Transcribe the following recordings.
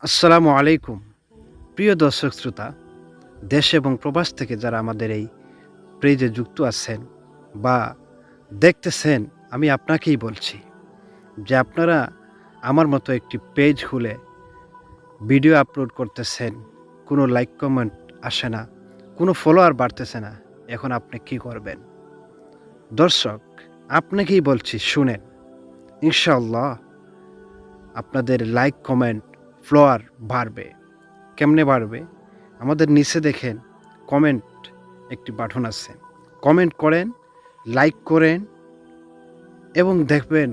আসসালামু আলাইকুম। প্রিয় দর্শক শ্রোতা, দেশ এবং প্রবাস থেকে যারা আমাদের এই পেজে যুক্ত আছেন বা দেখতেছেন, আমি আপনাকেই বলছি যে আপনারা আমার মতো একটি পেজ খুলে ভিডিও আপলোড করতেছেন, কোনো লাইক কমেন্ট আসে না, কোনো ফলোয়ার বাড়তেছে না। এখন আপনি কি করবেন? দর্শক, আপনাকেই বলছি শুনেন। ইনশাআল্লাহ আপনাদের লাইক, কমেন্ট, ফলোয়ার বাড়বে। কেমনে বাড়বে? আমাদের নিচে দেখেন কমেন্ট একটি বাটন আছে। কমেন্ট করেন, লাইক করেন এবং দেখবেন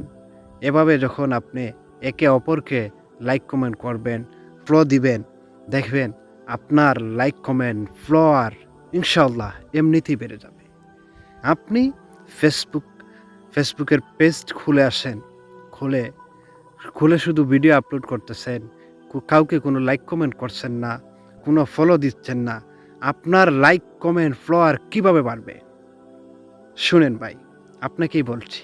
এভাবে যখন আপনি একে অপরকে লাইক কমেন্ট করবেন, ফলো দিবেন, দেখবেন আপনার লাইক কমেন্ট, ফলোয়ার ইনশাআল্লাহ এমনিতেই বেড়ে যাবে। আপনি ফেসবুক ফেসবুকের পেজ খুলে আসেন, খুলে খুলে শুধু ভিডিও আপলোড করতেছেন। কাউকে কোনো লাইক কমেন্ট করছেন না, কোনো ফলো দিচ্ছেন না। আপনার লাইক, কমেন্ট, ফলোয়ার কিভাবে বাড়বে? শুনেন ভাই, আপনাকেই বলছি।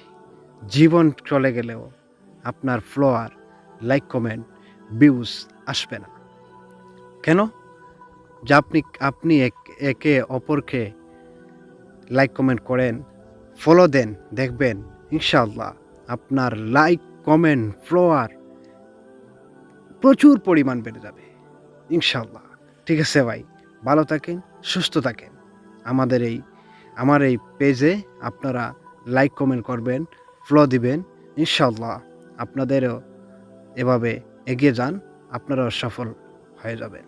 জীবন চলে গেলেও আপনার ফলোয়ার, লাইক, কমেন্ট, ভিউজ আসবে না। কেন? যে আপনি আপনি একে অপরকে লাইক কমেন্ট করেন, ফলো দেন, দেখবেন ইনশাআল্লাহ আপনার লাইক, কমেন্ট, ফলোয়ার প্রচুর পরিমাণ বেড়ে যাবে। ইনশাআল্লাহ। ঠিক আছে ভাই। ভালো থাকেন, সুস্থ থাকেন। আমাদের এই আমার এই পেজে আপনারা লাইক, কমেন্ট করবেন, ফলো দিবেন। ইনশাআল্লাহ আপনাদেরও এভাবে এগিয়ে যান, আপনারাও সফল হয়ে যাবেন।